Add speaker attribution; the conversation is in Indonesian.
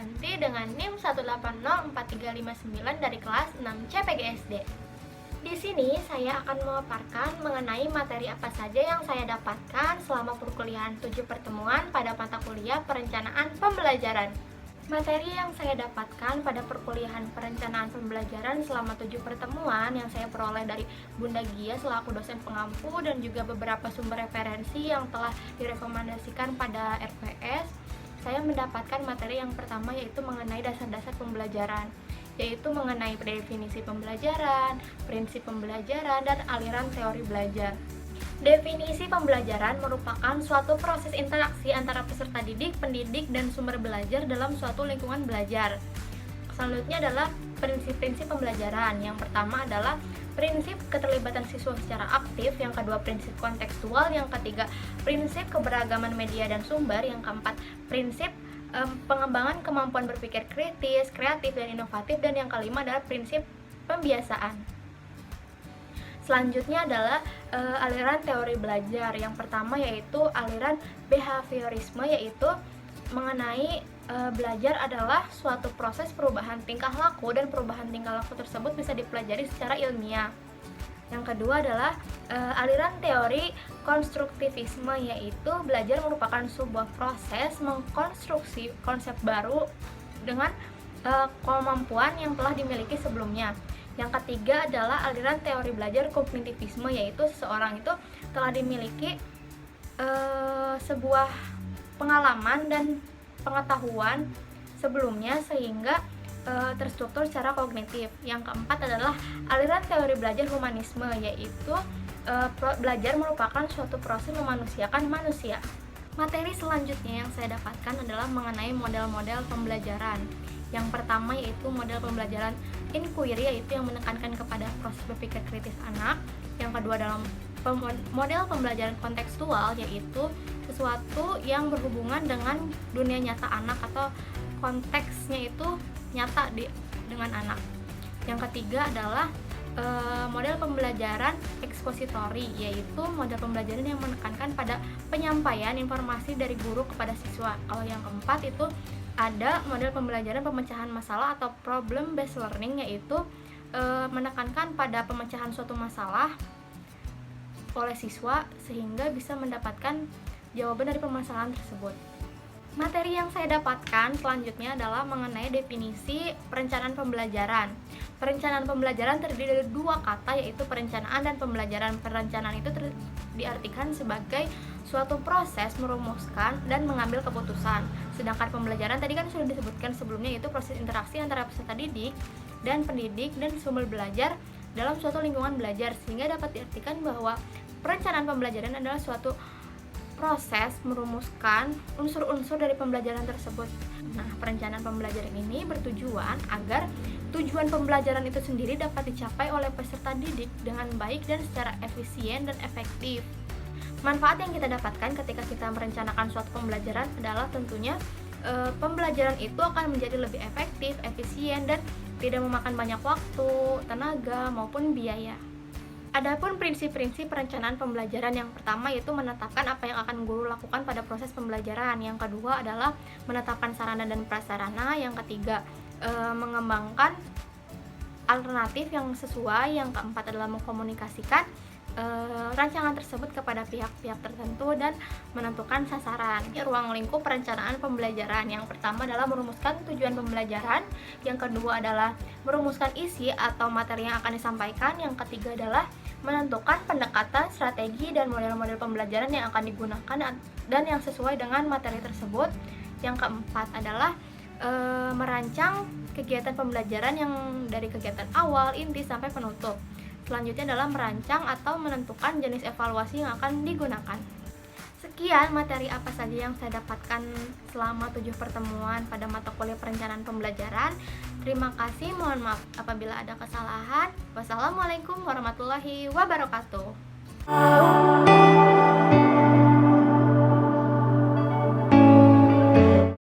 Speaker 1: Supriyanti dengan NIM 1804359 dari kelas 6 CPGSD. Di sini saya akan memaparkan mengenai materi apa saja yang saya dapatkan selama perkuliahan 7 pertemuan pada mata kuliah perencanaan pembelajaran. Materi yang saya dapatkan pada perkuliahan perencanaan pembelajaran selama 7 pertemuan yang saya peroleh dari Bunda Gia selaku dosen pengampu dan juga beberapa sumber referensi yang telah direkomendasikan pada RPS. Saya mendapatkan materi yang pertama yaitu mengenai dasar-dasar pembelajaran, yaitu mengenai definisi pembelajaran, prinsip pembelajaran, dan aliran teori belajar. Definisi pembelajaran merupakan suatu proses interaksi antara peserta didik, pendidik, dan sumber belajar dalam suatu lingkungan belajar. Selanjutnya adalah prinsip-prinsip pembelajaran. Yang pertama adalah prinsip keterlibatan siswa secara aktif, yang kedua prinsip kontekstual, yang ketiga prinsip keberagaman media dan sumber, yang keempat prinsip pengembangan kemampuan berpikir kritis, kreatif, dan inovatif, dan yang kelima adalah prinsip pembiasaan. Selanjutnya adalah aliran teori belajar. Yang pertama yaitu aliran behaviorisme, yaitu mengenai belajar adalah suatu proses perubahan tingkah laku dan perubahan tingkah laku tersebut bisa dipelajari secara ilmiah. Yang kedua adalah aliran teori konstruktivisme, yaitu belajar merupakan sebuah proses mengkonstruksi konsep baru dengan kemampuan yang telah dimiliki sebelumnya. Yang ketiga adalah aliran teori belajar kognitivisme, yaitu seseorang itu telah dimiliki sebuah pengalaman dan pengetahuan sebelumnya sehingga terstruktur secara kognitif. Yang keempat adalah aliran teori belajar humanisme, yaitu belajar merupakan suatu proses memanusiakan manusia. Materi selanjutnya yang saya dapatkan adalah mengenai model-model pembelajaran. Yang pertama yaitu model pembelajaran inquiry, yaitu yang menekankan kepada proses berpikir kritis anak. Yang kedua adalah model pembelajaran kontekstual, yaitu sesuatu yang berhubungan dengan dunia nyata anak atau konteksnya itu nyata dengan anak. Yang ketiga adalah model pembelajaran ekspositori, yaitu model pembelajaran yang menekankan pada penyampaian informasi dari guru kepada siswa. Kalau yang keempat itu ada model pembelajaran pemecahan masalah atau problem based learning, yaitu menekankan pada pemecahan suatu masalah oleh siswa sehingga bisa mendapatkan jawaban dari permasalahan tersebut. Materi yang saya dapatkan selanjutnya adalah mengenai definisi perencanaan pembelajaran. Perencanaan pembelajaran terdiri dari dua kata, yaitu perencanaan dan pembelajaran. Perencanaan itu diartikan sebagai suatu proses merumuskan dan mengambil keputusan. Sedangkan pembelajaran tadi kan sudah disebutkan sebelumnya, yaitu proses interaksi antara peserta didik dan pendidik dan sumber belajar dalam suatu lingkungan belajar, sehingga dapat diartikan bahwa perencanaan pembelajaran adalah suatu proses merumuskan unsur-unsur dari pembelajaran tersebut. Nah, perencanaan pembelajaran ini bertujuan agar tujuan pembelajaran itu sendiri dapat dicapai oleh peserta didik dengan baik dan secara efisien dan efektif. Manfaat yang kita dapatkan ketika kita merencanakan suatu pembelajaran adalah tentunya pembelajaran itu akan menjadi lebih efektif, efisien, dan tidak memakan banyak waktu, tenaga, maupun biaya. Adapun prinsip-prinsip perencanaan pembelajaran, yang pertama yaitu menetapkan apa yang akan guru lakukan pada proses pembelajaran. Yang kedua adalah menetapkan sarana dan prasarana. Yang ketiga mengembangkan alternatif yang sesuai. Yang keempat adalah mengkomunikasikan rancangan tersebut kepada pihak-pihak tertentu dan menentukan sasaran. Ruang lingkup perencanaan pembelajaran. Yang pertama adalah merumuskan tujuan pembelajaran. Yang kedua adalah merumuskan isi atau materi yang akan disampaikan. Yang ketiga adalah menentukan pendekatan, strategi, dan model-model pembelajaran yang akan digunakan dan yang sesuai dengan materi tersebut. Yang keempat adalah merancang kegiatan pembelajaran yang dari kegiatan awal, inti, sampai penutup. Selanjutnya adalah merancang atau menentukan jenis evaluasi yang akan digunakan. Sekian materi apa saja yang saya dapatkan selama 7 pertemuan pada mata kuliah perencanaan pembelajaran. Terima kasih, mohon maaf apabila ada kesalahan. Wassalamualaikum warahmatullahi wabarakatuh.